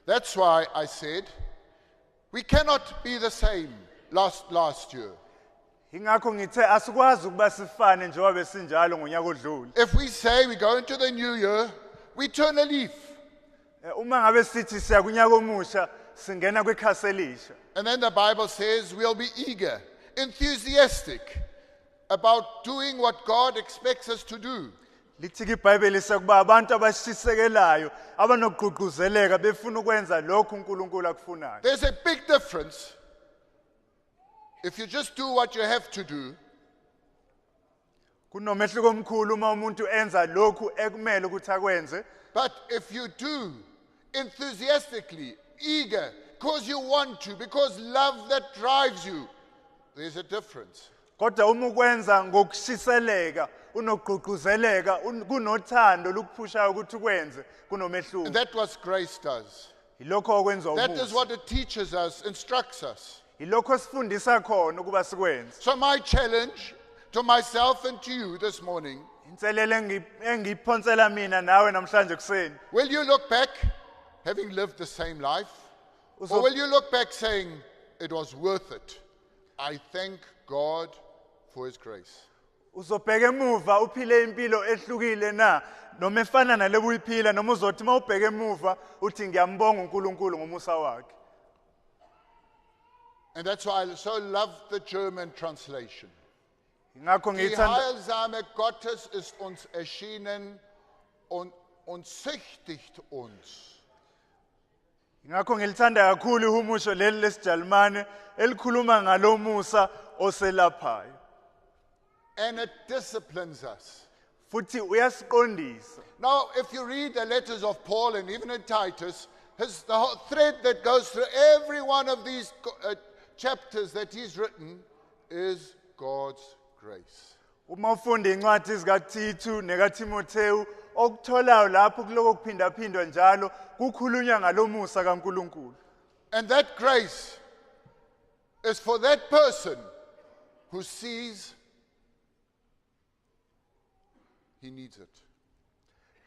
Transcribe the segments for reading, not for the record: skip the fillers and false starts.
That's why I said we cannot be the same last year. Ingakho ngithe asikwazi ukuba sifane njengoba besinjalo ngonyaka odlule. If we say we go into the new year, we turn a leaf. Uma ngabe sithi siya kunyaka omusha singena kwikhasi elisha. And then the Bible says we'll be eager, enthusiastic about doing what God expects us to do. Lithi iBhayibheli sekuba abantu abashisekelayo abanokugqugquzeleka befuna ukwenza lokho uNkulunkulu akufunayo. There's a big difference if you just do what you have to do, Kunomehluko omkhulu uma umuntu enza lokhu ekumele ukuthi akwenze, but if you do enthusiastically, eager, because you want to, because love that drives you, there's a difference. kodwa uma ukwenza ngokushiseleka, unogqugquzeleka, kunothando lukuphushayo ukuthi ukwenze, kunomehluko. And that's what grace does. Yilokho okwenza That is umusa. what it teaches us, instructs us. Yilokho sifundisa khona ukuba sikwenze. So my challenge to myself and to you this morning, Inselele engiyiphonsela mina nawe namhlanje kuseni. will you look back having lived the same life? Or will you look back saying, it was worth it? I thank God for his grace. Uzobheka emuva uphile impilo ehlukile na noma efana naleyo uyiphila noma uzothi mawubheka emuva uthi ngiyambonga uNkulunkulu ngomusa wakhe. And that's why I so love the German translation. Ngakho Die ngithanda heilsame Gottes ist uns erschienen und züchtigt uns. ngakho ngilithanda kakhulu ihumusho leli lesiJalimane elikhuluma ngalomusa oselaphayo. And it disciplines us. Futhi uyasiqondisa. Now, if you read the letters of Paul and even in Titus, the whole thread that goes through every one of these chapters that he's written is God's grace. Uma ufunda incwadi zikaThithu nekaTimotheyu okutholayo lapho kuloko kuphindaphindwa njalo kukhulunywa ngalomusa kaNkulunkulu. And that grace is for that person who sees he needs it.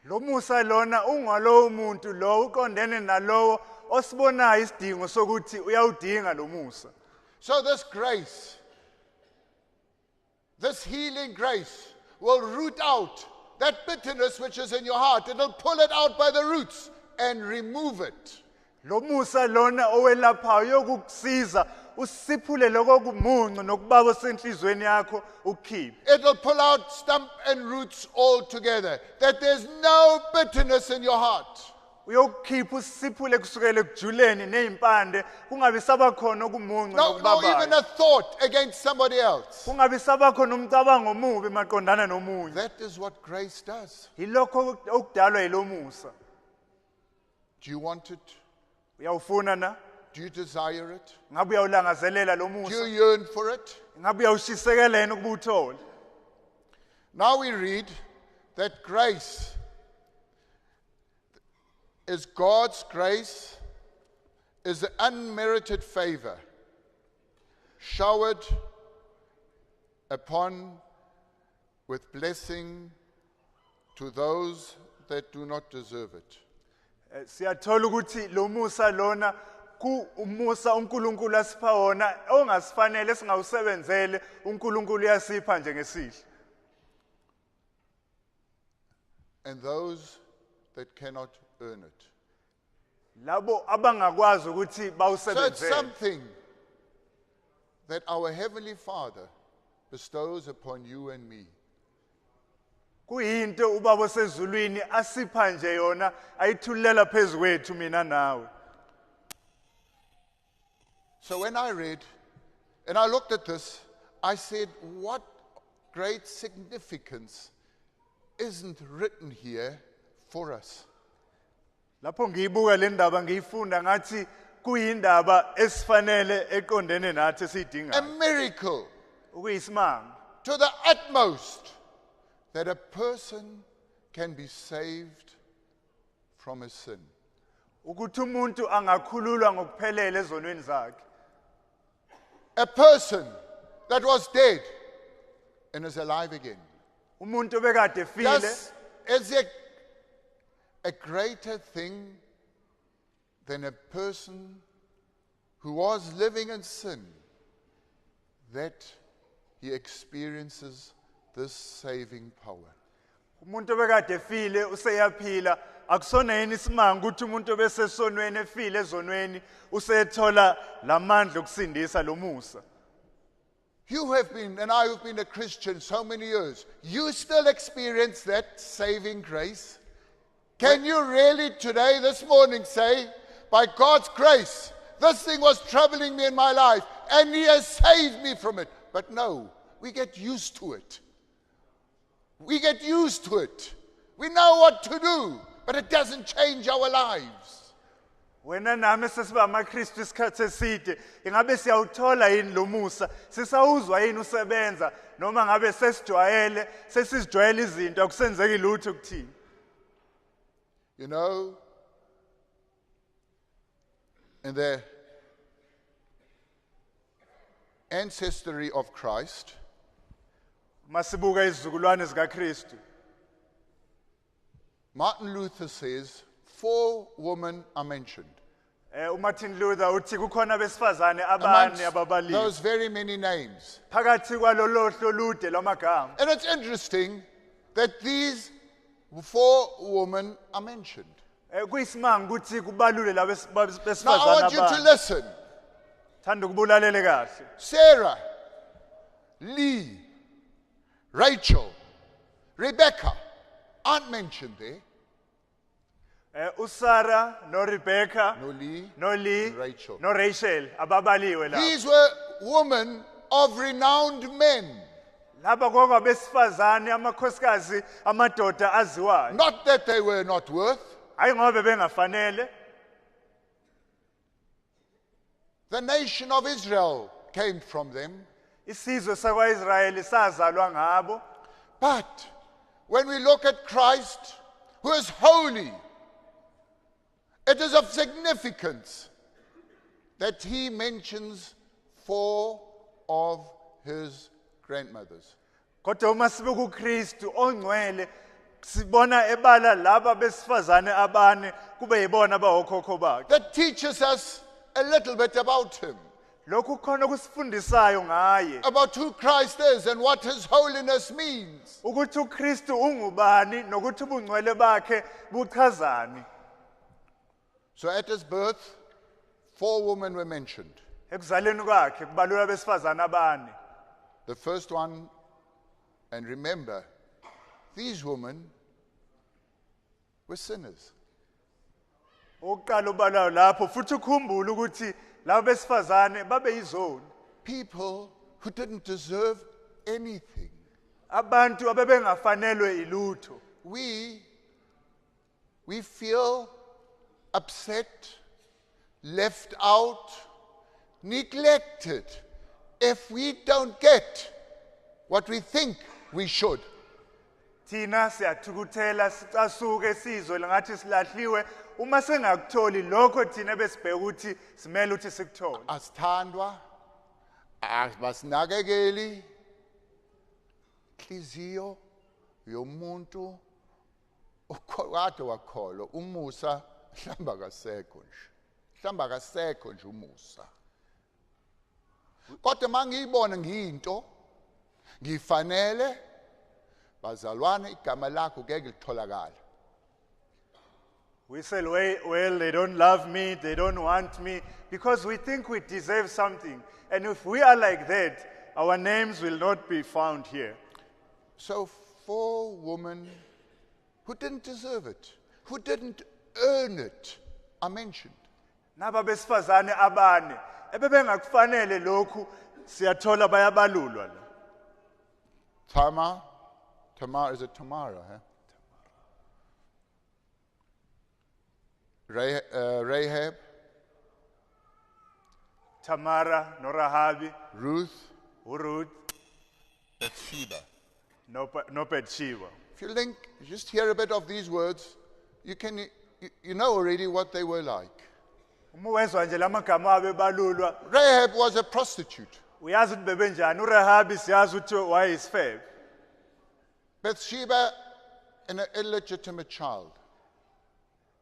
Lo musa lona ungalowo muntu lo uqondene nalowo osibonayo isidingo sokuthi uyawudinga lo musa. So this grace, this healing grace, will root out that bitterness which is in your heart. It'll pull it out by the roots and remove it. Lo musa lona owelaphayo yokukusiza usiphule lokho kumuncu nokubaba senhlizweni yakho ukhiphe. It'll pull out stump and roots all together. That there's no bitterness in your heart. Uyokukhipha usiphule kusukela ekujuleni nezimpande kungabi saba khona okumuncu No even nokubabayo. a thought against somebody else. Kungabi saba khona umcabango omubi maqondana nomunye. That is what grace does. Yilokho okudalwa yilomusa. Do you want it? Uyawufuna na? Do you desire it? Ngabe uyawulangazelela Do you lomusa? yearn for it? Ngabe uyawushisekela yena ukuba uthole? Now we read that grace is God's grace, is unmerited favor showered upon with blessing to those that do not deserve it. Siyathola ukuthi lo musa lona ku umusa uNkulunkulu asipha wona ongasifanele singawusebenzele uNkulunkulu uyasipha njengesihle. And those that cannot earn it. Labo abangakwazi ukuthi So it's bawusebenzele. something that our Heavenly Father bestows upon you and me. Kuyinto ubaba osezulwini asipha nje yona ayithulela phezukwethu mina nawe. So when I read and I looked at this, I said, what great significance isn't written here for us? Lapho ngiyibuka le ndaba ngiyifunda ngathi kuyindaba esifanele eqondene nathi A esiyidingayo. miracle Ukuyisimanga. to the utmost that a person can be saved from his sin. Ukuthi umuntu angakhululwa ngokuphelele ezonweni zakhe. A person that was dead and is alive again. Umuntu obekade efile Is there a greater thing than a person who was living in sin that he experiences this saving power. Umuntu obekade efile useyaphila akusona yini isimanga ukuthi umuntu obesesonweni efile ezonweni usethola lamandla okusindisa lo Musa. You have been, and I have been a Christian so many years. You still experience that saving grace? Can you really today, this morning, say, by God's grace, this thing was troubling me in my life, and He has saved me from it? But no, we get used to it. We get used to it. We know what to do, but it doesn't change our lives. Wena nami sesiba amaKristu isikhathi eside ingabe siyawuthola yini lo Musa sisawuzwa yini usebenza noma ngabe sesijwayele izinto akusenzeki lutho kuthini. You know, in the ancestry of Christ, masibuka izizukulwane zikaKristu Martin Luther says 4 women are mentioned. uMartin Luther uthi kukhona besifazane abane Amongst ababaliwe those very many names. phakathi kwalolohlo lude lwamagama. And it's interesting that these 4 women are mentioned. Kuyisimanga ukuthi kubalule labo Now I besifazane want you to abane. listen. Thanda ukubulalele kahle. Sarah, Lee, Rachel, Rebecca aren't mentioned there. uSarah noRebecca No Lee, noLee Rachel. noRachel ababaliwe la. These were women of renowned men. Laba kwabesifazane amakhosikazi amadoda aziwayo. Not that they were not worth. Hayi ngoba bengafanele. The nation of Israel came from them. Isizwe sakwaIsrayeli sazalwa ngabo. But when we look at Christ, who is holy, it is of significance that he mentions 4 of his grandmothers. Kodwa uma sibe kuKristu ongcwele sibona ebala laba besifazane abane kube yibona abawokhokho bakhe. That teaches us a little bit about him, Lokhu khona kusifundisayo ngaye about who Christ is and what his holiness means. ukuthi uKristu ungubani nokuthi ubungcwele bakhe buchazani. So at his birth, 4 women were mentioned. Ekuzaleni kwakhe kubalula besifazane abane. The first one, and remember, these women were sinners. Oqala ubalayo lapho futhi ukhumbule ukuthi labo besifazane babe yizoni. People who didn't deserve anything. Abantu abebengafanelwe ilutho. We feel upset, left out, neglected if we don't get what we think we should. Thina siyathukuthela sicasuke sizwe ngathi silahliwe uma sengakutholi lokho thina besibheka ukuthi simele ukuthi sikuthole. Asithandwa, abasinakekeli, inhliziyo yomuntu okade wakholwa uMusa hlamba kasekho nje. Hlamba kasekho nje uMusa. Kodwa mangiyibona ngiyinto ngifanele bazalwane igama lakho ngeke litholakala. We say, well, they don't love me, they don't want me, because we think we deserve something. And if we are like that, our names will not be found here. So 4 women who didn't deserve it, who didn't earn it, are mentioned. Naba besifazane abane ebebengakufanele lokhu siyathola bayabalulwa la. Tamar, is it Tamara? Huh? Rahab, Tamara noRahabi, Ruth, uRuth Bathsheba. noBethsheba. If you just hear a bit of these words, you know already what they were like. Uma wezwa nje lamagama abebalulwa Rahab was a prostitute. uyazi ukuthi bebenjani. uRahabi siyazi ukuthi wayeyisifebe. Bathsheba, an illegitimate child.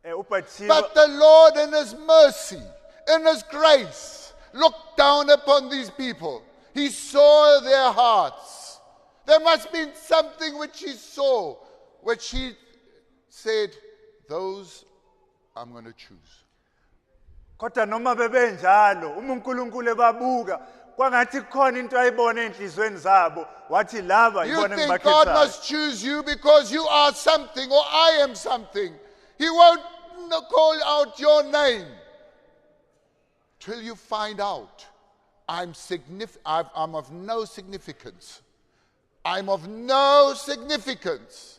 uBhathiba But the Lord in His mercy, in His grace, looked down upon these people. He saw their hearts. There must have been something which He saw, which He said, those I'm going to choose. kodwa noma bebenjalo uma uNkulunkulu ebabuka kwangathi khona into ayibona enhlizweni zabo wathi laba You yibona think God engibakhethayo. must choose you because you are something or I am something. He won't call out your name till you find out I'm of no significance. I'm of no significance.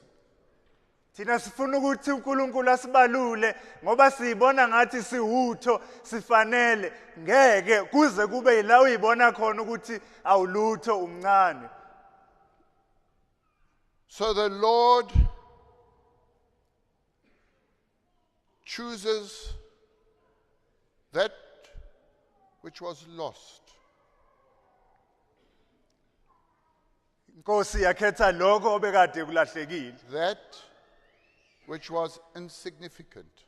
Thina sifuna ukuthi uNkulunkulu asibalule ngoba siyibona ngathi siwutho sifanele ngeke kuze kube yila uyibona khona ukuthi awulutho umncane. So the Lord chooses that which was lost. Inkosi yakhetha lokho obekade kulahlekile. That which was insignificant.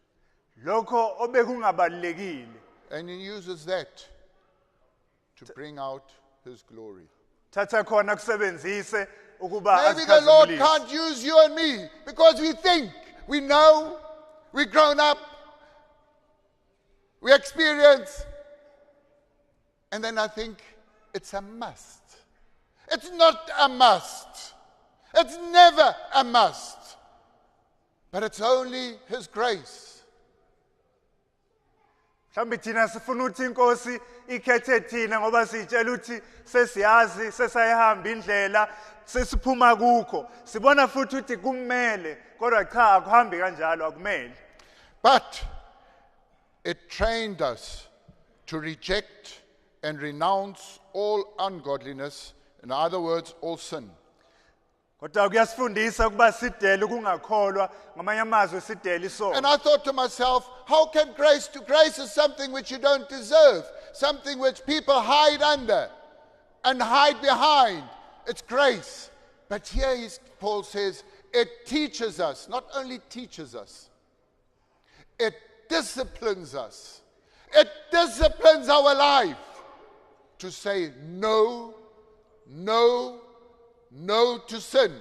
Lokho obekungabalekile. And He uses that to bring out His glory. Thatha khona kusebenzise ukuba Maybe the Lord azikhazimulise. can't use you and me because we think, we know, we've grown up, we experience. And then I think it's a must. It's not a must. It's never a must. But it's only His grace. Mhlambe thina sifuna ukuthi inkosi ikhethe thina ngoba sitshela ukuthi sesiyazi sesayihamba indlela sesiphuma kukho sibona futhi ukuthi kumele kodwa cha akuhambi kanjalo akumele. But it trained us to reject and renounce all ungodliness, in other words, all sin. Kodwa kuyasifundisa ukuba sidele ukungakholwa ngamanye amazwi sidele And isono. I thought to myself, how can grace is something which you don't deserve, something which people hide under and hide behind. It's grace. But here Paul says, it teaches us, not only teaches us, it disciplines us. It disciplines our life to say no, no, no to sin.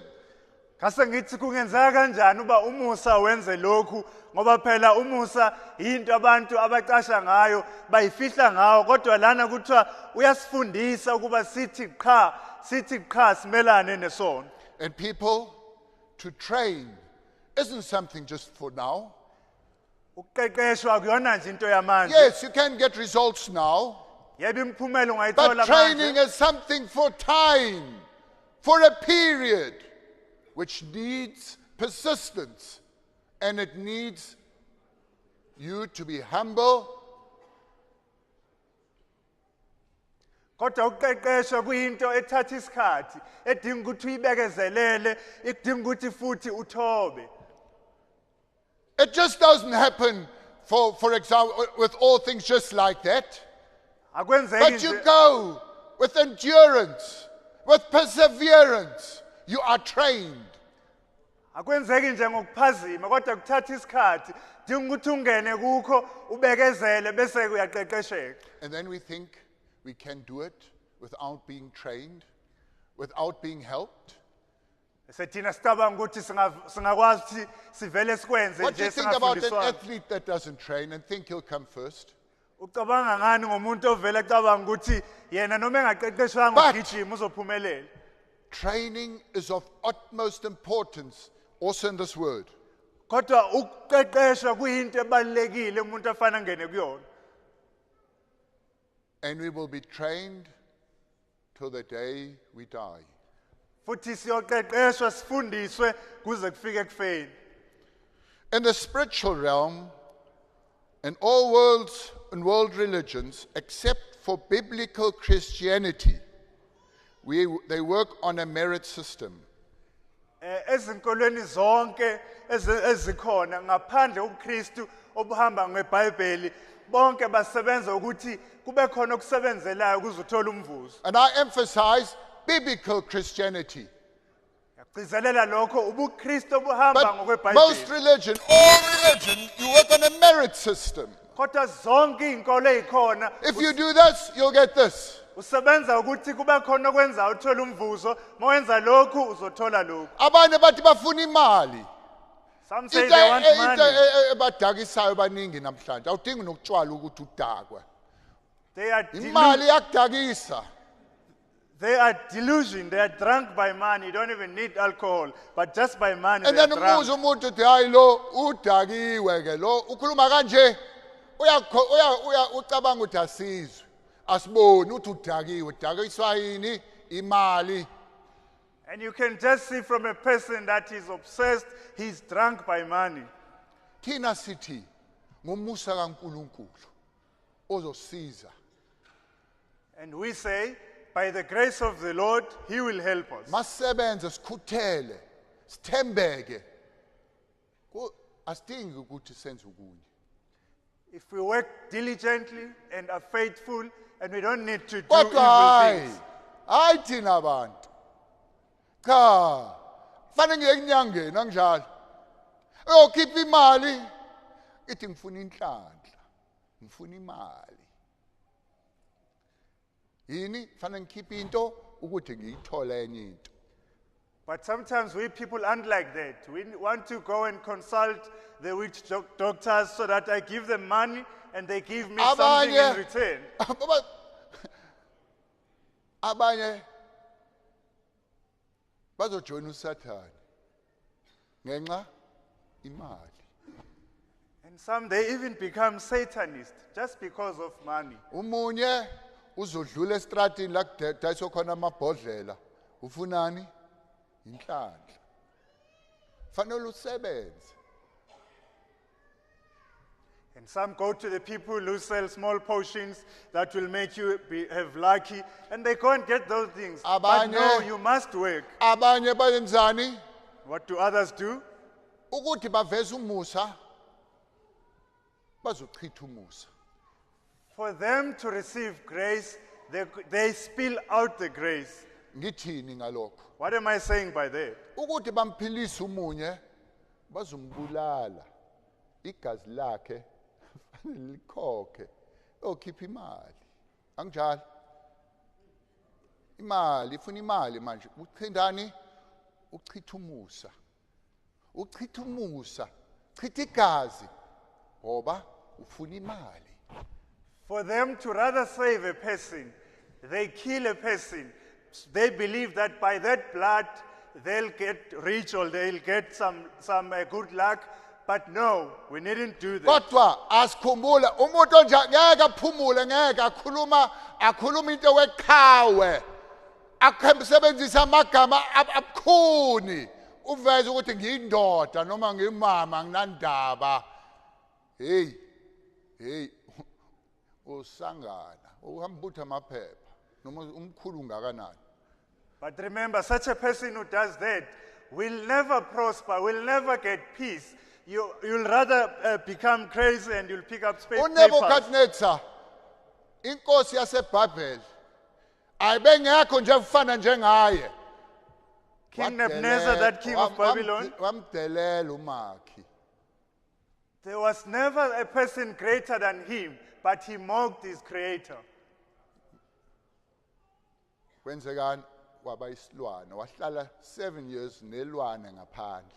Kase ngithi kungenzeka kanjani uba umusa wenze lokhu ngoba phela umusa into abantu abacasha ngayo bayifihla ngawo kodwa lana kuthiwa uyasifundisa ukuba sithi cha simelane nesono. And people, to train isn't something just for now. Ukuqeqeshwa kuyona nje into yamanje. Yes, you can get results now, Yebo imphumelo but ungayithola training manje. is something for time, for a period, which needs persistence, and it needs you to be humble, Kodwa ukuqeqeshwa kuyinto ethatha isikhathi edinga ukuthi uyibekezelele idinga ukuthi futhi uthobe. It just doesn't happen, for example, with all things just like that. Akwenzeki But you nje go with endurance, with perseverance. You are trained. akwenzeki nje ngokuphazima kodwa kuthatha isikhathi dinga ukuthi ungene kukho ubekezele bese uyaqeqesheka. And then we think we can do it without being trained, without being helped. Sethina sicabanga ukuthi singakwazi ukuthi sivele sikwenze What do nje you think about an singafundiswa. athlete that doesn't train and think he'll come first? Ucabanga ngani ngomuntu ovela ecabanga ukuthi yena noma engaqeqeshwanga But- ugijima uzophumelela. Training is of utmost importance also in this word. Kodwa ukuqeqeshwa kuyinto ebalekile umuntu afana ngene kuyona. And we will be trained till the day we die. Futhi siyoqeqeshwa sifundiswe kuze kufike ekufeni. In the spiritual realm, in all worlds and world religions, except for biblical Christianity, they work on a merit system. Ezinkolweni zonke ezikhona ngaphandle uKristu obuhamba ngeBhayibheli bonke basebenza ukuthi kube khona okusebenzelayo ukuze uthole umvuzo. And I emphasize biblical Christianity. gcizelela lokho ubuKristu obuhamba But ngokwebhayibheli. most religion, all religion, you work on a merit system. Kodwa zonke izinkolo ezikhona If you do this, you'll get this. usebenza ukuthi kube khona okwenza uthola umvuzo, mawenza lokhu uzothola lokhu. Abanye bathi bafuna imali. Some say they want money. Ebadakisayo baningi namhlanje. Awudingi nokutshwala ukuthi udakwe. They are Imali yakudakisa. They are delusion. They are drunk by money. You don't even need alcohol, but just by money And they are then drunk. umuza umuntu uthi hayi lo udakiwe ke lo ukhuluma kanje uya ucabanga ukuthi asizwe asiboni uthi udakiwe udakiswa yini imali. And you can just see from a person that is obsessed, he's drunk by money. Thina sithi ngomusa kaNkuluNkulu ozosiza. And we say, by the grace of the Lord, he will help us. Masebenze sikhuthele sithembeke. Asidingi ukuthi senze ukunye. If we work diligently and are faithful, and we don't need to do Kodwa evil hayi things. hayi thina abantu. Cha, fanele ngiye enyangeni anginjalo. Uyokhipha imali ithi ngifuna inhlanhla. Ngifuna imali. Yini fanele ngikhiphe into ukuthi ngiyithole enye into. But sometimes we people aren't like that. We want to go and consult the witch doctors so that I give them money and they give me something in return. Abanye bazojoyina uSathane ngenxa imali. And some, they even become Satanists just because of money. Umunye uzodlula estratini la kudayiswa khona amabhodlela. Ufunani? Inhlanhla. Fanele usebenze. And some go to the people who sell small potions that will make you have lucky, and they go and get those things. But Abanye- no, you must work. Abanye bayenzani? What do others do? Ukuthi baveze umusa bazochitha umusa. For them to receive grace, they spill out the grace. Ngithini ngalokho? What am I saying by that? Ukuthi bamphilise umunye bazombulala. Igazi lakhe fanele likhokhe. Okhipha imali. Anginjalo. Imali, ifuna imali manje. Uchindani? Uchitha umusa. Uchitha umusa. Chitha igazi. Ngoba ufuna imali. For them to rather save a person, they kill a person. They believe that by that blood they'll get rich or they'll get some good luck. But no, we needn't do that. Kodwa asikhumbule umuntu onje ngeke aphumule ngeke akhuluma into weqhawe. Akhembisebenzisa amagama abukhuni. Uveze ukuthi ngiyindoda noma ngimama nginandaba. Hey. Usangana. Uhambutha amaphepha noma umkhulu ungakanani. But remember, such a person who does that will never prosper, will never get peace. You'll rather become crazy and you'll pick up papers. uNebukadnezar inkosi yaseBhabheli ayibengekho nje ufana njengaye. King Nebuchadnezzar, that king of Babylon, Wamdelela umakhi. there was never a person greater than him, but he mocked his creator. Kwenzekani waba isilwane wahlala 7 years nelwane ngaphandle.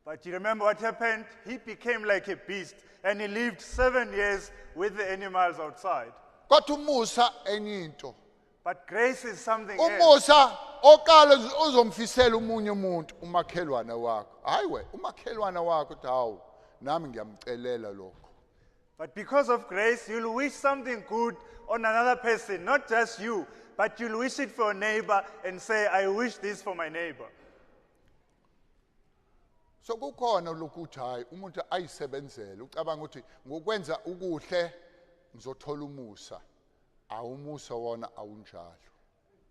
But you remember what happened? He became like a beast and he lived 7 years with the animals outside. Kodwa umusa enye into. But grace is something else. Umusa oqala uzomfisela umunye umuntu umakhelwane wakho. Hayiwe umakhelwane wakho uthi hawu nami ngiyamcelela lokho. But because of grace, you'll wish something good on another person, not just you, but you'll wish it for a neighbor and say, I wish this for my neighbor. So kukhona lokuthi hayi umuntu ayisebenzele ucabanga ukuthi ngokwenza ukuhle ngizothola umusa. Awumusa wona awunjalo.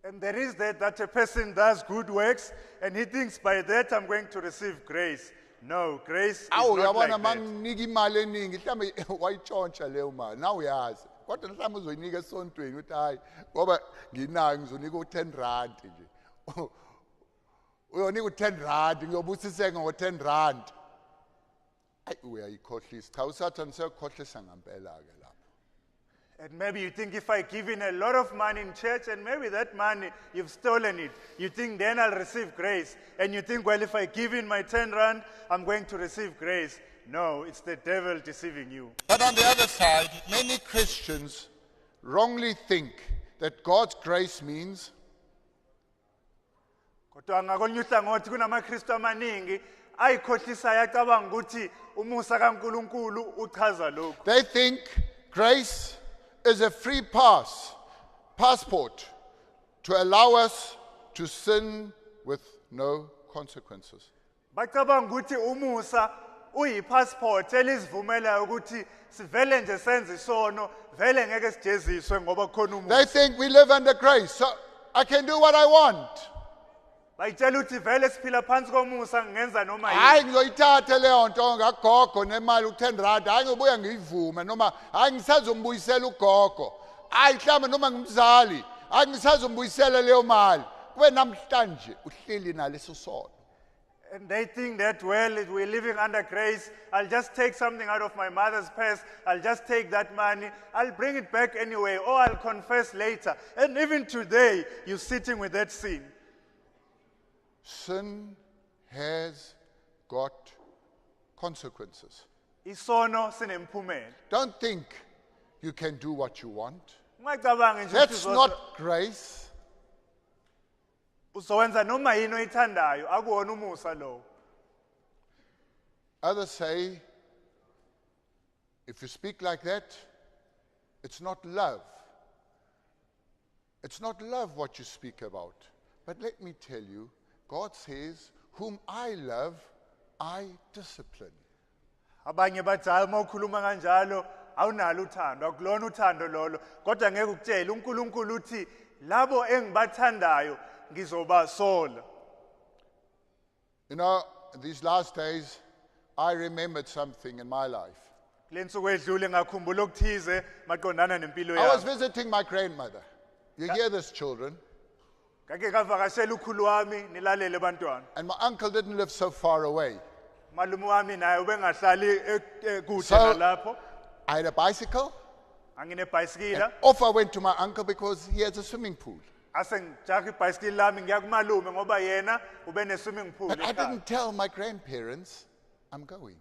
And there is that a person does good works and he thinks by that I'm going to receive grace. No, grace is Awu not like uyabona that. manginika imali eningi mhlambe wayitshontsha leyo mali nawe uyazi. Kodwa mhlambe uzoyinika esontweni uthi hayi ngoba nginayo ngizonika u10 rand nje. uyonika u-10 rand ngiyobusise ngo-10 rand. Ayi uyayikhohlisa. Cha uSathane sekukhohlisa ngempela-ke lapho. And maybe you think if I give in a lot of money in church and maybe that money, you've stolen it. You think then I'll receive grace. And you think, well, if I give in my 10 rand, I'm going to receive grace. No, it's the devil deceiving you. But on the other side, many Christians wrongly think that God's grace means Kodwa ngakolunye uhlangothi kunamaKristu amaningi ayikhohlisayo acabanga ukuthi umusa kaNkulunkulu uchaza lokho. they think grace is a free passport to allow us to sin with no consequences. Bacabanga ukuthi umusa uyipassport elizivumelayo ukuthi sivele nje senze isono vele ngeke sijeziswe ngoba khona umusa. They think we live under grace, so I can do what I want. Bayitshela ukuthi vele siphila phansi komusa ngenza noma Hayi yini. ngizoyithatha leyo nto ngagogo nemali u10 rand, hayi ngibuya ngiyivume noma hayi ngisazombuyisela ugogo. Hayi mhlawumbe noma ngimzali, hayi ngisazombuyisela leyo mali. Kube namhlanje uhleli naleso sono. And they think that, well, we're living under grace. I'll just take something out of my mother's purse. I'll just take that money. I'll bring it back anyway, or I'll confess later. And even today, you're sitting with that sin. Sin has got consequences. Isono sinemphumela. Don't think you can do what you want. Ungacabangi nje That's ukuthi not grace. uzowenza noma yini oyithandayo, akuwona umusa lo. Others say, if you speak like that, it's not love. It's not love what you speak about. But let me tell you, God says, whom I love, I discipline. Abanye bathi hayi uma ukhuluma kanjalo awunalo uthando, akulona uthando lolo. Kodwa ngeke ukutshele uNkulunkulu uthi labo engibathandayo ngizobasola. You know, these last days, I remembered something in my life. Lensuku edlule ngakhumbula okuthize maqondana nempilo I was yami. visiting my grandmother. You hear this, children? Ngake ngavakashela ukhulu wami nilalele bantwana. And my uncle didn't live so far away. Malume wami naye ubengahlali kude So- nalapho. I had a bicycle. Angine bhayisikila, Off I went to my uncle because he has a swimming pool. ase ngijaka ibhayisikili lami ngiya kumalume ngoba yena ube ne swimming pool But I ekhaya. didn't tell my grandparents I'm going.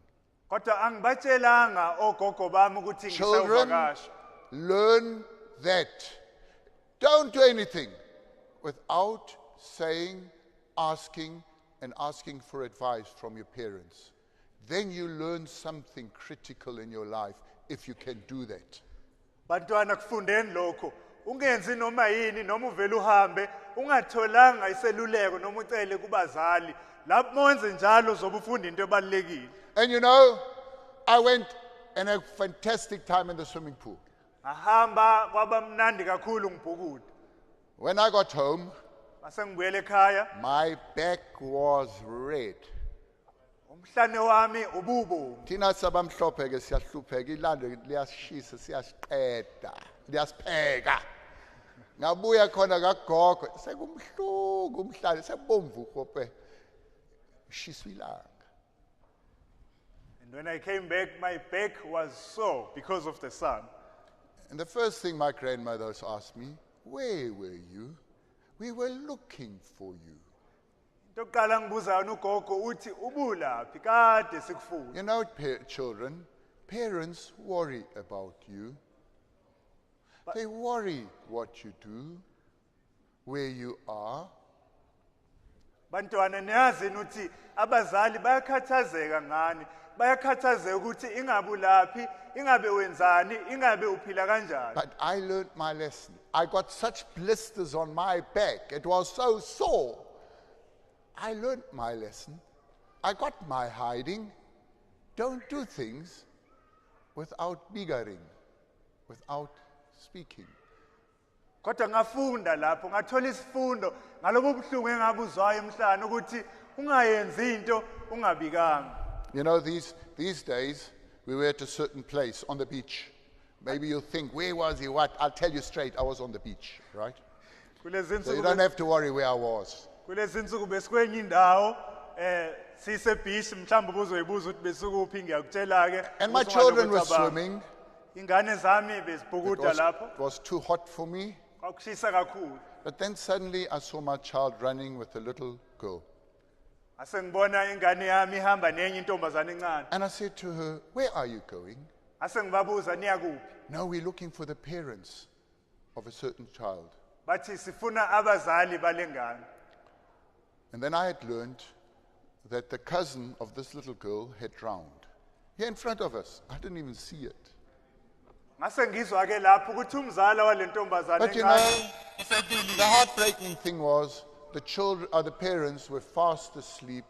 Kodwa angibatshelanga ogogo bami ukuthi Children, ngisayovakasha. learn that. Don't do anything without saying, asking for advice from your parents. Then you learn something critical in your life if you can do that. Bantwana kufundeni lokho. Ungenzi noma yini noma uvela uhambe ungatholanga iseluleko noma ucele kubazali. Lapho monze njalo zobe ufunda into ebalekile. And you know, I went and had a fantastic time in the swimming pool. Ngahamba kwaba mnandi kakhulu ngibhukuda. When I got home, Mase ngibuyele ekhaya, my back was red. umhlane wami ububo. Thina sabamhlophe ke siyahlupheka ilando liyashisa siyasiqeda liyasipheka ngabuya khona kagogo sekumhluku umhlane sebomvu kophe shiswa ilanga. And when I came back, my back was sore because of the sun. And the first thing my grandmother asked me, where were you? We were looking for you. Into yokuqala ngibuza yona ugogo uthi ubulaphi kade sikufuna. You know, children, parents worry about you. They worry what you do, where you are. Bantwana niyazi ukuthi abazali bayakhathazeka ngani, bayakhathazeka ukuthi ingabulaphi, ingabe wenzani, ingabe uphila kanjani. But I learned my lesson. I got such blisters on my back. It was so sore. I learned my lesson. I got my hiding. Don't do things without bickering, without speaking. Kodwa ngafunda lapho, ngathola isifundo ngalobo buhlungu engabuzwayo emhlanje ukuthi ungayenzi into ungabikanga. You know, these days, we were at a certain place on the beach. Maybe you'll think, where was he? What? I'll tell you straight, I was on the beach, right? Kulezi So you don't insuku have to worry where I was. kulezi insuku besikwenye indawo sisebeach mhlawumbe ubuzoyibuza ukuthi besukuphi ngiyakutshela ke And my children were swimming. ingane zami It bezibhukuda lapho was too hot for me. kwakushisa kakhulu But then suddenly I saw my child running with a little girl. ase ngibona ingane yami ihamba nenye intombazane encane And I said to her, "Where are you going?" ase ngibabuza niya kuphi No, we're looking for the parents of a certain child. bathi sifuna abazali balengane. And then I had learned that the cousin of this little girl had drowned. Here in front of us. I didn't even see it. Ngase ngizwa ke lapho ukuthi umzala walentombazane But you know, the heartbreaking thing was the children or the parents were fast asleep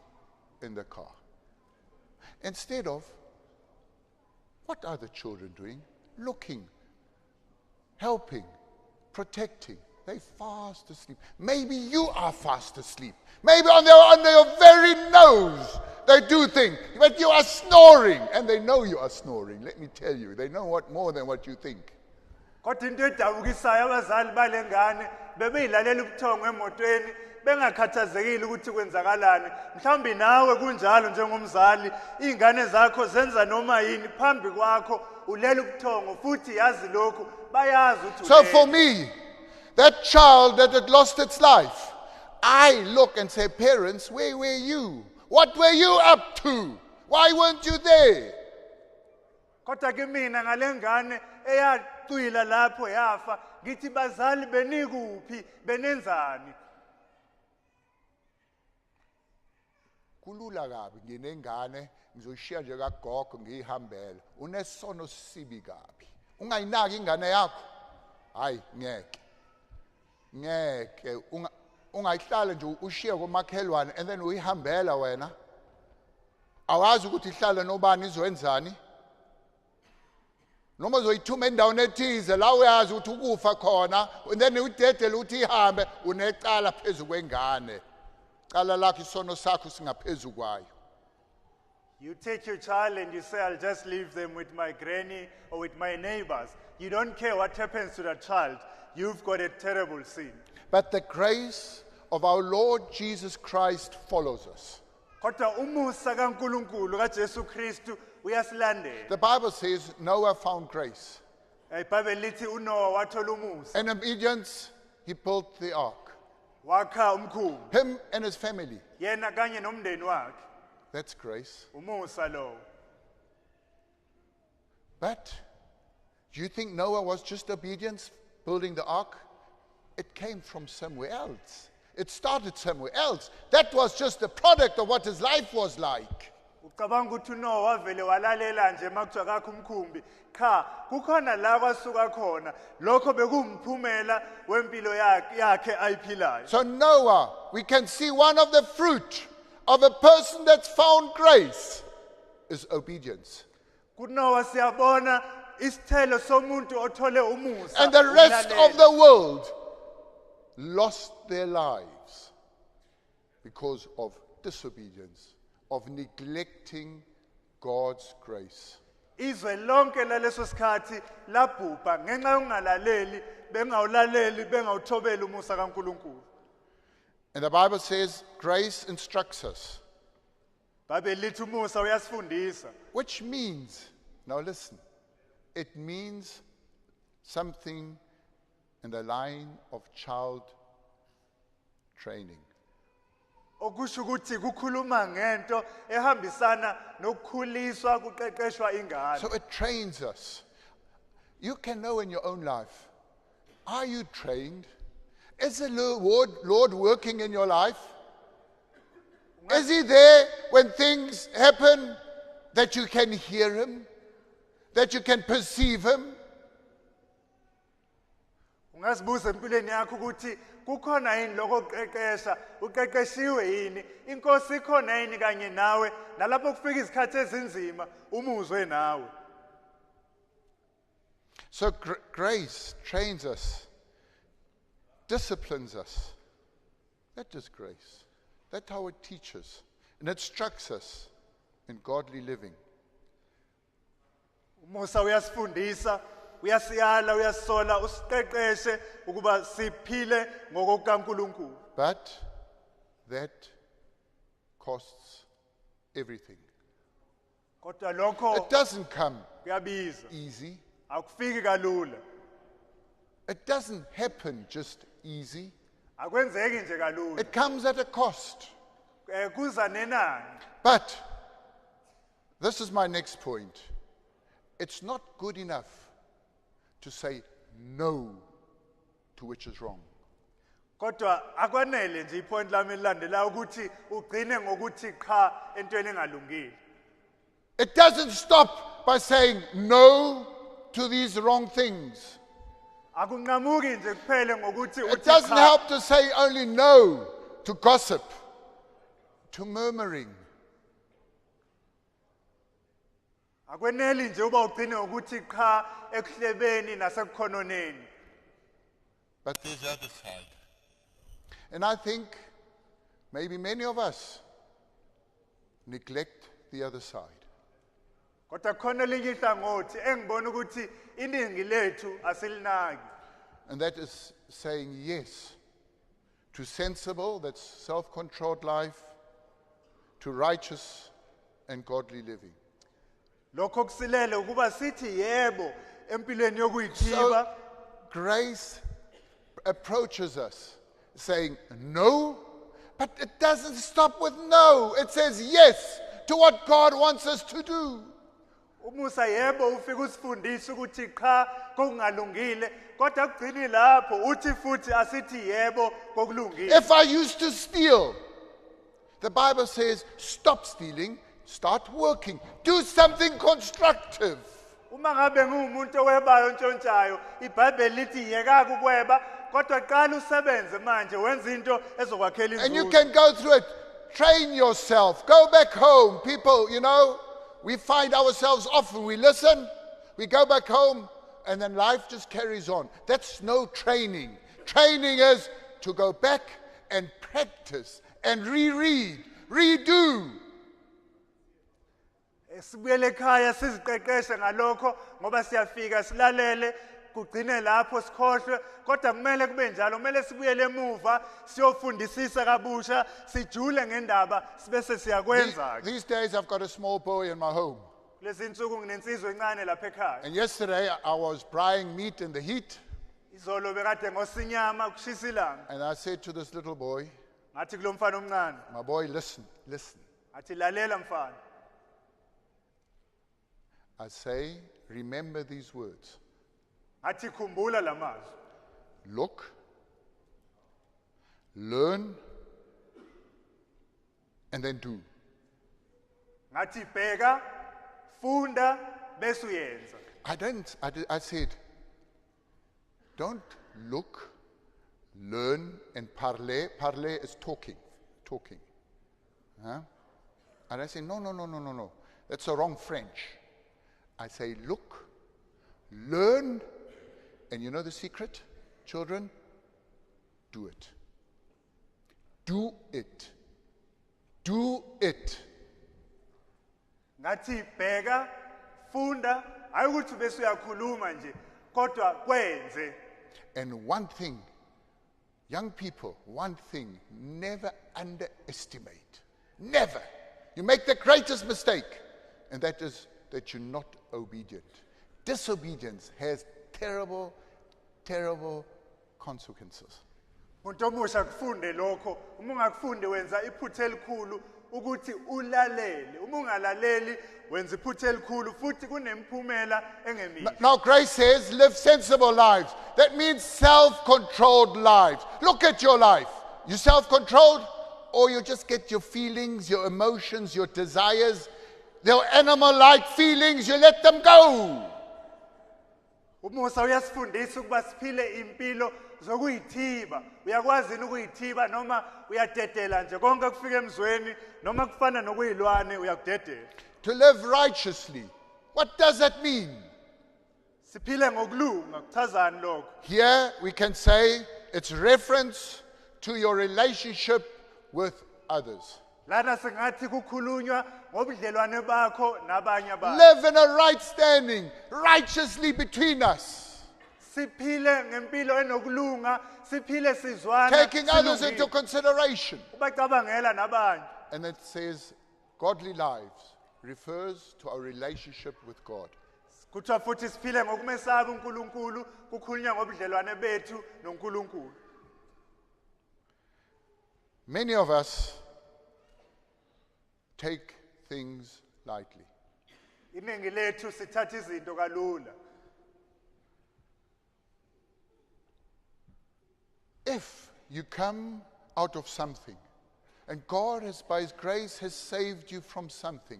in the car. Instead of, what are the children doing? Looking, helping, protecting. They fast asleep. Maybe you are fast asleep. Maybe under your very nose they do think, but you are snoring, and they know you are snoring. Let me tell you, they know what more than what you think. kodwa into edabukisayo abazali balengane bebeyilalela ubuthongo emotweni bengakhathazekile ukuthi kwenzakalani. Mhlawumbe nawe kunjalo njengomzali ingane zakho zenza noma yini phambi kwakho ulela ubuthongo futhi yazi lokhu bayazi ukuthi So for me, that child that had lost its life, I look and say, parents, where were you? What were you up to? Why weren't you there? kodwa ke mina ngalengane eyacwila lapho yafa ngithi bazali benikuphi benenzani. Kulula kabi nginengane ngizoyishiya nje kagogo ngiyihambela. Unesono sibi kabi. Ungayinaki ingane yakho. Hayi ngeke. Ngeke ungayihlala nje ushiya komakhelwane and then uyihambela wena. Awazi ukuthi ihlala nobani izowenzani. Noma uzoyithuma endaweni ethize la uyazi ukuthi ukufa khona and then udedele ukuthi ihambe unecala phezulu kwengane. Cala lakho isono sakho singaphezulu kwayo. You take your child and you say, I'll just leave them with my granny or with my neighbors. You don't care what happens to that child. You've got a terrible sin. But the grace of our Lord Jesus Christ follows us. Kodwa umusa kaNkulunkulu kaJesu Kristu uyasilandela. The Bible says Noah found grace. iBhayibheli lithi uNoah wathola umusa. In obedience, he built the ark. Wakha umkhumbi. Him and his family. Yena kanye nomndeni wakhe. That's grace. Umusa lo. But do you think Noah was just obedience, building the ark? It came from somewhere else. It started somewhere else. That was just the product of what his life was like. Ucabanga ukuthi uNoah wavele walalela nje makuthiwa kakho umkhumbi. Cha, kukhona la kwasuka khona. Lokho bekumphumela wempilo yakhe ayiphilayo. So Noah, we can see one of the fruit of a person that's found grace is obedience. KuNoah siyabona isithelo somuntu othole umusa. And the rest of the world lost their lives because of disobedience, of neglecting God's grace. Izwe lonke laleso sikhathi labhubha ngenxa yongalaleli bengawulaleli bengawuthobeli umusa kaNkulunkulu. And the Bible says grace instructs us, Bhayibheli lithi umusa uyasifundisa. which means, now listen, it means something in the line of child training. Okusho ukuthi kukhuluma ngento ehambisana nokukhuliswa kuqeqeshwa ingane. So it trains us. You can know in your own life, are you trained? Is the Lord working in your life? Is he there when things happen that you can hear him? That you can perceive him? Ungazibuza empilweni yakho ukuthi kukhona yini lokho kuqeqesha uqeqeshiwe yini inkosi ikhona yini kanye nawe nalapho kufika izikhathi ezinzima umuzwe nawe. So grace trains us, disciplines us. That is grace. That's how it teaches and instructs us in godly living. Umusa uyasifundisa, uyasiyala, uyasisola, usiqeqeshe ukuba siphile ngokukaNkulunkulu. But that costs everything. Kodwa lokho It doesn't come kuyabiza. easy. Akufiki kalula. It doesn't happen just easy. Akwenzeki nje kalula. It comes at a cost. Kuza nenani. But this is my next point. It's not good enough to say no to which is wrong. Kodwa akwanele nje ipoint lami elilandelayo ukuthi ugcine ngokuthi cha entweni engalungile. It doesn't stop by saying no to these wrong things. Akunqamuki nje kuphele ngokuthi It uthi doesn't cha. help to say only no to gossip, to murmuring. Akweneli nje uba ugcine ngokuthi cha ekuhlebeni nasekukhononeni. But there's the other side. And I think maybe many of us neglect the other side. Kodwa khona elinye ihlangothi engibona ukuthi iningi lethu asilinaki. And that is saying yes to sensible, that's self-controlled life, to righteous and godly living. Lokho kusilele ukuba sithi yebo empilweni So yokuyithiba. grace approaches us saying no, but it doesn't stop with no. It says yes to what God wants us to do. Umusa yebo ufika usifundisa ukuthi cha kokungalungile kodwa kugcini lapho uthi futhi asithi yebo kokulungile. If I used to steal, the Bible says stop stealing, start working, do something constructive. Uma ngabe ngumuntu owebayo ontshontshayo iBhayibheli lithi yeka ukuweba kodwa qala usebenze manje wenza into ezokwakhela And you inzuzo. can go through it. Train yourself. Go back home. People, we find ourselves often, we listen, we go back home, and then life just carries on. That's no training. Training is to go back and practice and reread, redo. Sibuyele ekhaya siziqeqeshe ngalokho ngoba siyafika silalele kugcine lapho sikhohlwe kodwa kumele kube njalo kumele sibuyele emuva siyofundisisa kabusha sijule ngendaba sibese siyakwenza. These days I've got a small boy in my home. Lezi insuku nginensizwe encane lapha ekhaya. And yesterday I was frying meat in the heat. Izolo bekade ngosinyama kushisa ilanga. And I said to this little boy, Ngathi kulo mfana omncane, my boy, listen. ngathi lalela mfana. I say, remember these words. Ngathi khumbula lamazwi. Look, learn, and then do. Ngathi bheka, funda bese uyenza. I said, don't look, learn, and parler. Parler is talking. Huh? And I say, no. That's the wrong French. I say, look, learn, and you know the secret, children? Do it. Do it. Do it. Ngathi bheka, funda, ayikuthi bese uyakhuluma nje, kodwa kwenze. And one thing, young people, never underestimate. Never. You make the greatest mistake, and that is that you're not obedient. Disobedience has terrible, terrible consequences. Umuntu omusha kufunde lokho, uma ungakufunde wenza iphutha elikhulu ukuthi ulalele. Uma ungalaleli wenza iphutha elikhulu futhi kunemphumela engemihle. Now grace says, live sensible lives. That means self-controlled lives. Look at your life. You self-controlled, or you just get your feelings, your emotions, your desires, your animal-like feelings, you let them go. Umusa uyasifundisa ukuba siphile impilo zokuyithiba. Uyakwazi ukuyithiba noma uyadedela nje konke kufika emzweni noma kufana nokuyilwane uyakudedela. To live righteously. What does that mean? Siphile ngokulunga kuchazani lokho. Here we can say it's reference to your relationship with others. Lana singathi kukhulunywa ngobudlelwane bakho nabanye abantu. Live in a right standing, righteously between us. siphile ngempilo enokulunga siphile sizwana taking others silungile. into consideration. Ubacabangela nabanye. And it says, godly lives refers to our relationship with God. Kuthiwa futhi siphile ngokumesaba uNkulunkulu kukhulunywa ngobudlelwane bethu noNkulunkulu. Many of us take things lightly. Iningi lethu sithatha izinto kalula. If you come out of something, and God has, by His grace, has saved you from something,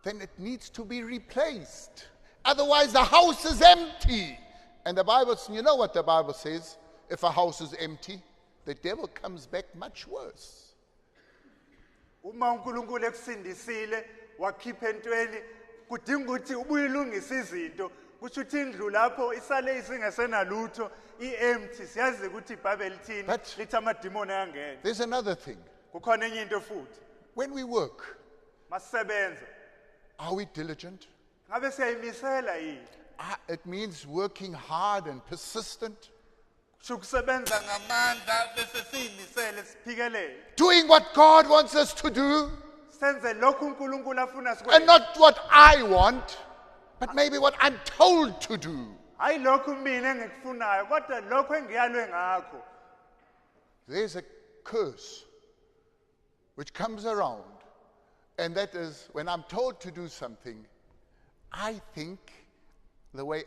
then it needs to be replaced. Otherwise, the house is empty. And the Bible, you know what the Bible says? If a house is empty, the devil comes back much worse. Uma uNkulunkulu ekusindisile wakhipha entweni kudinga ukuthi ubuyilungisa izinto kusho ukuthi indlu lapho isale isingesenalutho i-empty siyazi ukuthi iBhayibheli lithini But- lithi amadimoni ayangena. There's another thing. Kukhona enye into futhi When we work, masisebenza are we diligent? ngabe siyayimisela yini? It means working hard and persistent, Kusho ukusebenza ngamandla bese siyimisele siphikelele. doing what God wants us to do, Senze lokhu uNkulunkulu afuna and sikwenze. not what I want, but maybe what I'm told to do. Hayi lokhu mina engikufunayo kodwa lokhu engiyalwe ngakho. There's a curse which comes around, and that is when I'm told to do something, I think the way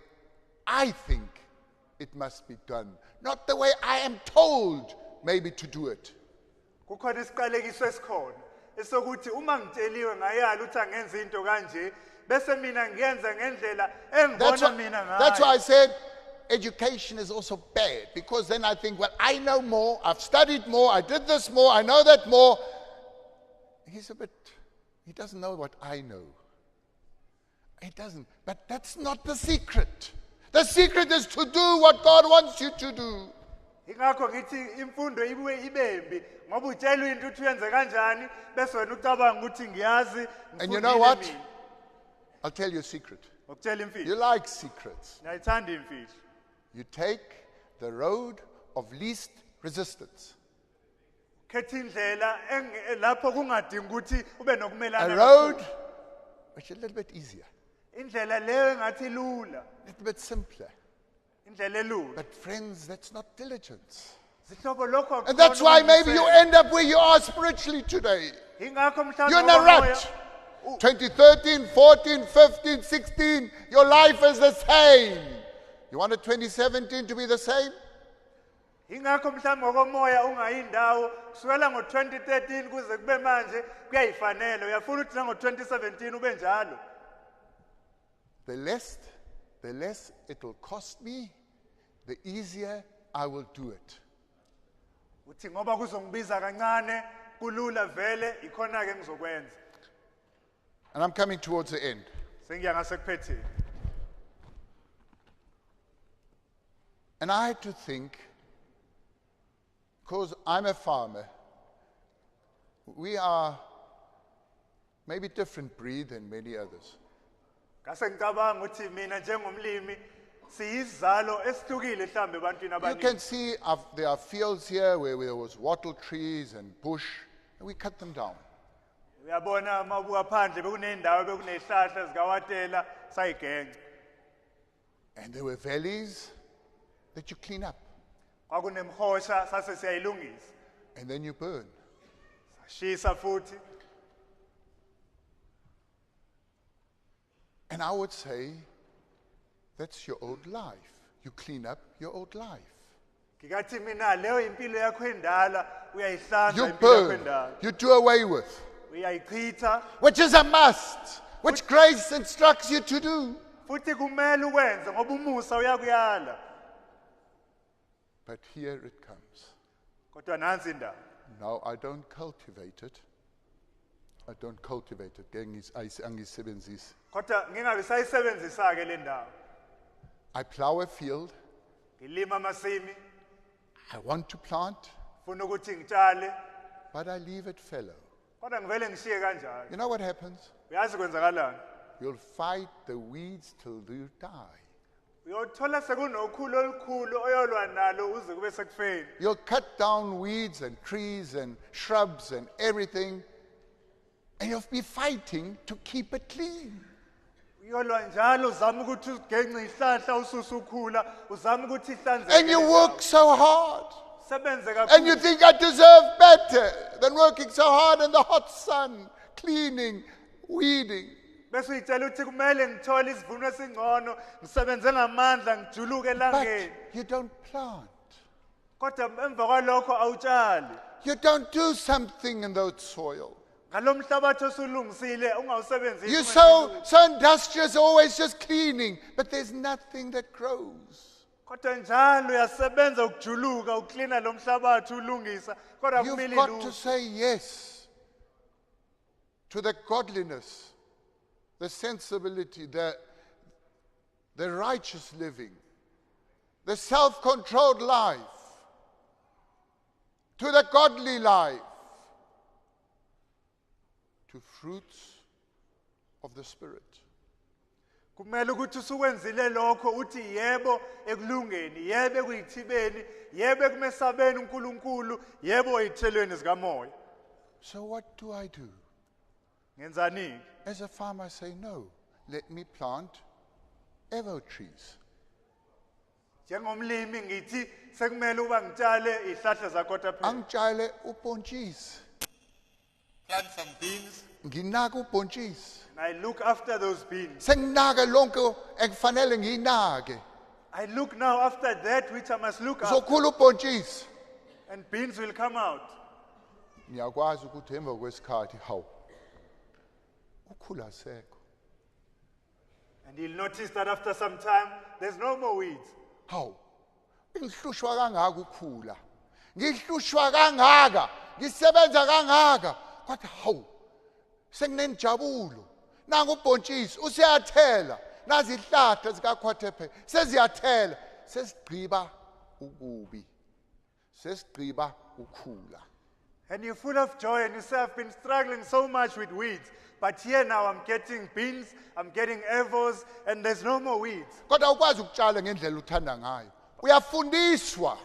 I think it must be done, not the way I am told maybe to do it. Kukhona isiqalekiso esikhona esokuthi uma ngitsheliwe ngayala ukuthi angenza into kanje bese mina ngiyenza ngendlela engibona mina ngayo. That's why I said education is also bad, because then I think, well, I know more, I've studied more, I did this more, I know that more. He doesn't know what I know. He doesn't. But that's not the secret. The secret is to do what God wants you to do. Ingakho ngithi imfundo ibuye ibembi ngoba utshelwe into uthi uyenze kanjani bese wena ucabanga ukuthi ngiyazi. And you know what? I'll tell you a secret. Ngokutshela You imfihlo. like secrets. Ngiyayithanda imfihlo. You take the road of least resistance. Khetha indlela lapho kungadingi ukuthi ube nokumelana. A road which is a little bit easier, Indlela leyo engathi lula. a little bit simpler. Indlela elula. But friends, that's not diligence. Zihlobo lokho And that's why maybe you end up where you are spiritually today. Ingakho mhlawumbe You're in a rut. 2013, 14, 15, 16, your life is the same. You wanted 2017 to be the same? Ingakho mhlawumbe ngokomoya ungayindawo kusukela ngo2013 kuze kube manje kuyayifanela uyafuna ukuthi nango2017 ube njalo. The less it will cost me, the easier I will do it. Uthi ngoba kuzongibiza kancane kulula vele ikhona ke ngizokwenza. And I'm coming towards the end. Sengiya ngasekuphetheni. And I had to think, because I'm a farmer, we are maybe different breed than many others. Ngase ngicabanga ukuthi mina njengomlimi siyizalo esihlukile mhlambe ebantwini You abaningi. can see there are fields here where there was wattle trees and bush, and we cut them down. Uyabona mabuka phandle bekunendawo bekunezihlahla zikawatela sayigenga. And there were valleys that you clean up, Kwakunemhosha sase siyayilungisa. and then you burn. Shisa futhi. And I would say, that's your old life. You clean up your old life. Ngikathi mina leyo impilo yakho endala uyayihlanza You impilo yakho burn, endala. you do away with, Uyayichitha which is a must, which grace instructs you to do. futhi kumele ukwenze ngoba umusa uyakuyala. But here it comes. Kodwa nansi indaba. Now, I don't cultivate it. I don't cultivate it. Angisebenzisi. Kodwa ngingabe sayisebenzisa ke le ndawo. I plow a field. Ngilima amasimi, I want to plant, funa ukuthi ngitshale, but I leave it fallow. kodwa ngivele ngishiye kanjalo. You know what happens? Uyazi kwenzakalani? You'll fight the weeds till you die. uyothola sekunokhulu olukhulu oyolwa nalo uze kube sekufeni. You'll cut down weeds and trees and shrubs and everything, and you'll be fighting to keep it clean. Uyolwa njalo uzama ukuthi ugence ihlahla ususe ukhula uzama ukuthi ihlanzeke. And you work so hard. Sebenze And you kakhulu. think I deserve better than working so hard in the hot sun, cleaning, weeding. Bese uyitshela ukuthi kumele ngithole isivuno esingcono ngisebenze ngamandla ngijuluke But elangeni. you don't plant. Kodwa emva kwalokho awutshali. You don't do something in that soil. Ngalomhlabathi osulungisile ungawusebenzisi. You're so industrious, always just cleaning, but there's nothing that grows. Kodwa njalo uyasebenza ukujuluka uklina lo mhlabathi ulungisa kodwa You've kumele got to lutho. say yes to the godliness, the sensibility, the righteous living, the self-controlled life, to the godly life, to fruits of the Spirit. Kumele ukuthi usukwenzile lokho uthi yebo ekulungeni, yebo ekuyithibeni, yebo ekumesabeni uNkulunkulu, yebo ezithelweni zikamoya. So what do I do? Ngenzani? As a farmer, I say, no, let me plant evo trees. Njengomlimi ngithi sekumele uba ngitshale ihlahla zakotaphela. Angitshale ubhontshisi. Plant some beans Nginaka ubhontshisi. and I look after those beans. Senginaka lonke ekufanele ngiyinake. I look now after that which I must look after, Uzokhula ubhontshisi. and beans will come out. Niyakwazi ukuthi emva kwesikhathi hawu ukhula sekho. And you'll notice that after some time, there's no more weeds. Hawu ngihlushwa kangaka ukhula. Ngihlushwa kangaka, ngisebenza kangaka. Kodwa hawu senginenjabulo. Nangu ubhontshisi usiyathela. Nazi ihlahla zikakhwathephe seziyathela. Sesigqiba ukubi. Sesigqiba ukhula. And you're full of joy and you say, I've been struggling so much with weeds. But here now I'm getting beans, I'm getting evos, and there's no more weeds. Kodwa ukwazi ukutshala ngendlela uthanda ngayo. Uyafundiswa.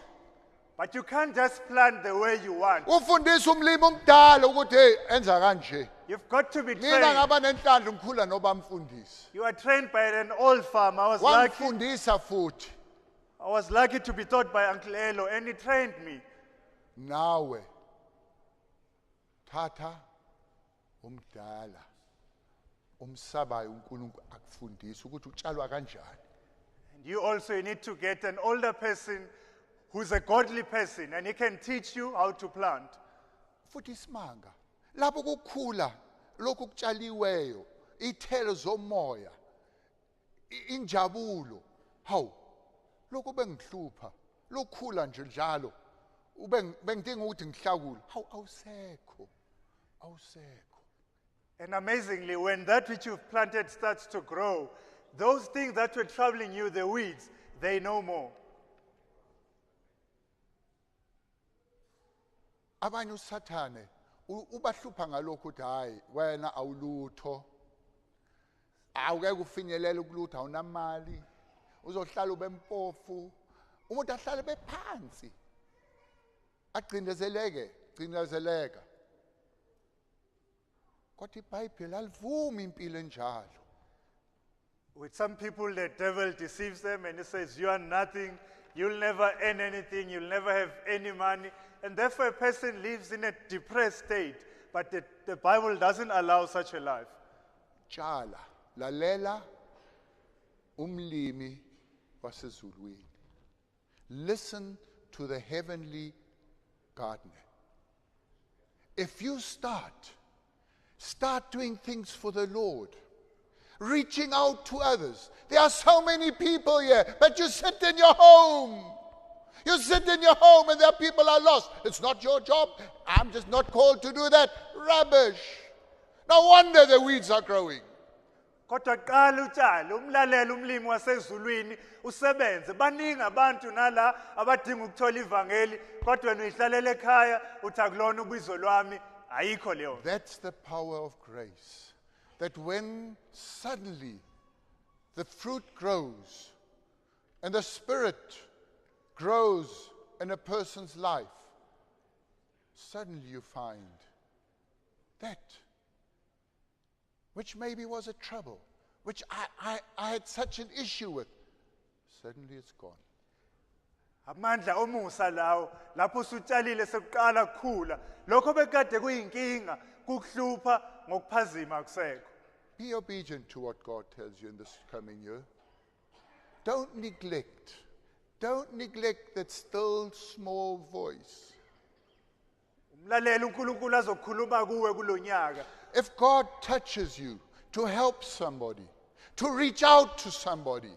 But you can't just plant the way you want. Ufundisa umlimi omdala ukuthi hey enza kanje. You've got to be Mina trained. ngaba nenhlanhla ngikhula noba mfundisi. You are trained by an old farmer. I Wangifundisa futhi. was lucky to be taught by Uncle Elo, and he trained me. Nawe thatha umdala umsabayo uNkulunkulu akufundisa ukuthi utshalwa kanjani. And you also need to get an older person who's a godly person, and he can teach you how to plant. Futhi isimanga lapho kukhula lokhu kutshaliweyo ithelo zomoya injabulo hawu lokhu bengihlupha lokhula nje njalo bengidinga ukuthi ngihlakule hawu awusekho. And amazingly, when that which you've planted starts to grow, those things that were troubling you, the weeds, they no more. Abanye usathane ubahlupha ngalokho ukuthi hayi wena awulutho awukeke ufinyelela ukulutho awunamali uzohlala ubempofu umuntu ahlale bephansi cindezeleka kodwa iBhayibheli alivumi impilo enjalo. With some people, the devil deceives them and he says, you are nothing, you'll never earn anything, you'll never have any money. And therefore, a person lives in a depressed state. But the Bible doesn't allow such a life. Tshala lalela umlimi wasezulwini. Listen to the heavenly gardener. If you start doing things for the Lord, reaching out to others. There are so many people here, but you sit in your home. You sit in your home and there are people are lost. It's not your job. I'm just not called to do that. Rubbish. No wonder the weeds are growing. Kodwa qala utshale umlalela umlimi wasezulwini usebenze baningi abantu nala abadinga ukuthola ivangeli kodwa wena uyihlalela ekhaya uthi akulona ubizo lwami ayikho leyo. That's the power of grace. That when suddenly the fruit grows, and the Spirit grows in a person's life, suddenly you find that which maybe was a trouble, which I had such an issue with, suddenly it's gone. amandla omusa lawo lapho usutshalile sekuqala kukhula lokho bekade kuyinkinga kukuhlupha ngokuphazima akusekho. Be obedient to what God tells you in this coming year. Don't neglect that still small voice. Umlaleli uNkulunkulu azokhuluma kuwe kulonyaka. If God touches you to help somebody, to reach out to somebody,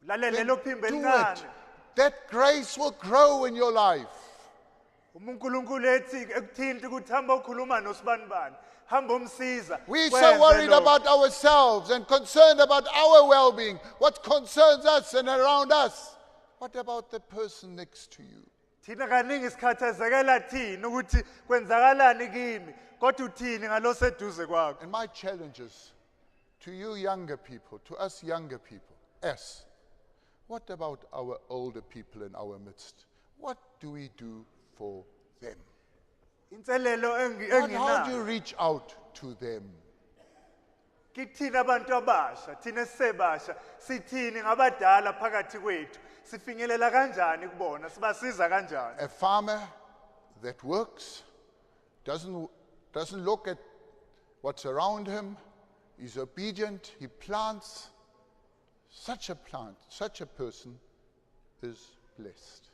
Ulalele then lophimbo do elincane. it. That grace will grow in your life. uNkulunkulu ethi ekuthinta ukuthi hamba ukhuluma nosibanibani, hamba umsiza. We're wenze so worried lokho. about ourselves and concerned about our well-being, what concerns us and around us. What about the person next to you? Thina kaningi sikhathazekela thina ukuthi kwenzakalani kimi, kodwa uthini ngaloseduze kwakho. And my challenges to you younger people, to us younger people, S, what about our older people in our midst? What do we do for them? Inselelo How do you enginayo reach out to them? kithina abantu abasha, thina sisebasha, sithini ngabadala phakathi kwethu, sifinyelela kanjani kubona, sibasiza kanjani. A farmer that works doesn't look at what's around him. He's obedient. He plants. Such a person is blessed.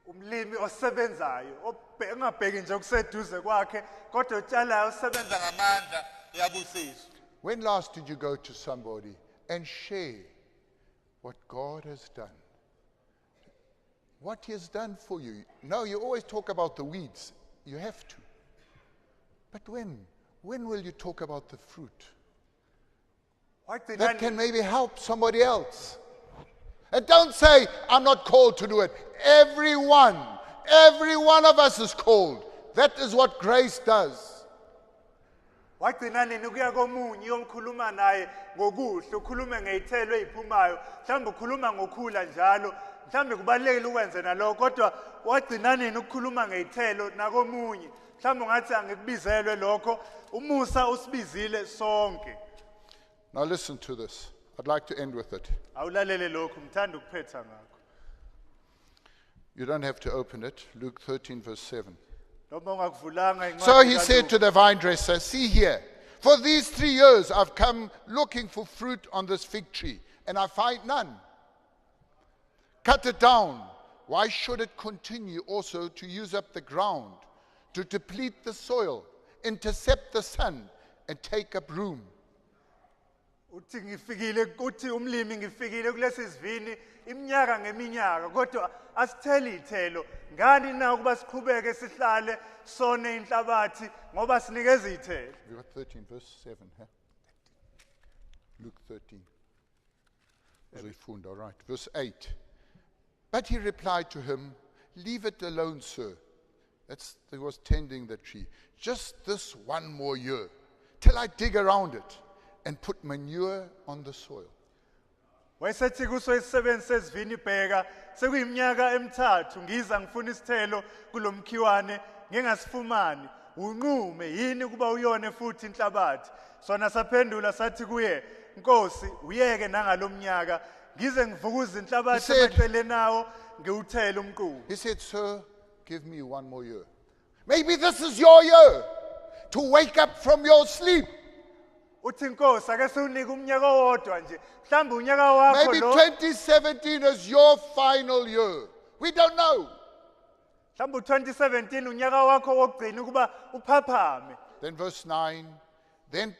Umlimi osebenzayo, ongabheki nje okuseduze kwakhe, kodwa utshalayo osebenza ngamandla, uyabusiswa. When last did you go to somebody and share what God has done? What He has done for you? No, you always talk about the weeds. You have to. But when will you talk about the fruit? That can maybe help somebody else. And don't say, I'm not called to do it. Every one of us is called. That is what grace does. Wagcina nini ukuya komunye uyomkhuluma naye ngokuhle, ukhulume ngeyithelo eziphumayo, mhlawumbe ukhuluma ngokhula njalo, mhlawumbe kubalekile ukwenze nalokho, kodwa wagcina nini ukukhuluma ngeyithelo nakomunye, mhlawumbe ungathi angikubizelwe lokho, umusa usibizile sonke. Now listen to this. I'd like to end with it. Awulalele lokho, ngithanda ukuphetha ngakho. You don't have to open it. Luke 13, verse 7. Noma ungakuvulanga incwadi So he kaLuka. said to the vine dresser, see here, for these 3 years I've come looking for fruit on this fig tree, and I find none. Cut it down. Why should it continue also to use up the ground, to deplete the soil, intercept the sun, and take up room? Uthi umlimi ngifikile kulesi sivini iminyaka ngeminyaka, kodwa asitheli ithelo, ngani na ukuba siqhubeke sihlale sone inhlabathi ngoba sinikeza ithelo. We got 13, verse 7. Huh? Luke 13. All right. Verse 8. But he replied to him, leave it alone, sir. He was tending the tree. Just this one more year, till I dig around it and put manure on the soil. Wayesethi kuso isisebenzi sesivini bheka, sekuyiminyaka emithathu ngiza ngifuna isithelo kulomkhiwane ngingasifumani, unqume yini kuba uyone futhi inhlabathi. Sona saphendula sathi kuye, Nkosi uyeke nangalomnyaka ngize ngivukuza inhlabathi emaceleni nawo ngiwuthele umqubo. He said, sir, give me one more year. Maybe this is your year to wake up from your sleep. Uthi Nkosi ake siwunike umnyaka owodwa nje, mhlawumbe unyaka wakho Maybe lo, 2017 is your final year. We don't know. mhlawumbe u2017 unyaka wakho wokugcina ukuba uphaphame. Then verse 9, then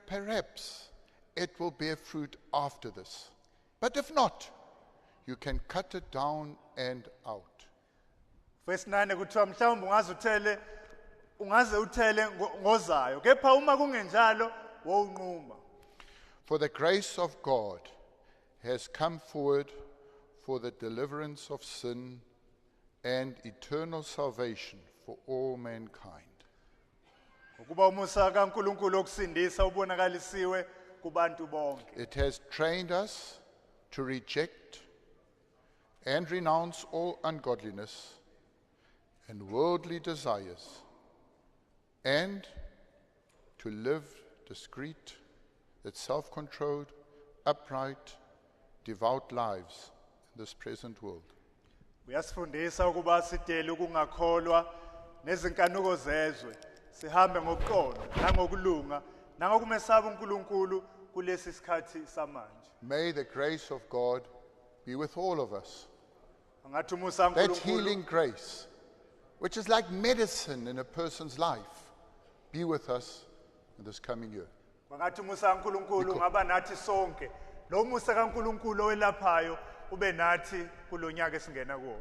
perhaps it will bear fruit after this. But if not, you can cut it down and out. Verse 9 kuthiwa mhlawumbe ungaze uthele ngozayo, kepha uma kungenjalo wonquma. For the grace of God has come forward for the deliverance of sin and eternal salvation for all mankind. Ukuba umusa kaNkulunkulu okusindisa ubonakalisiwe kubantu bonke. It has trained us to reject and renounce all ungodliness and worldly desires, and to live discreet, yet self-controlled, upright, devout lives in this present world. Uyasifundisa ukuba sidele ukungakholwa nezinkanuko zezwe, sihambe ngokuqonda nangokulunga nangokumesaba uNkulunkulu kulesi sikhathi samanje. May the grace of God be with all of us. Angathi umusa That kaNkulunkulu healing grace, which is like medicine in a person's life, be with us in this coming year. Angathi umusa kaNkulunkulu ngaba nathi sonke. Lo musa kaNkulunkulu owelaphayo ube nathi kulonyaka esingena kuwo.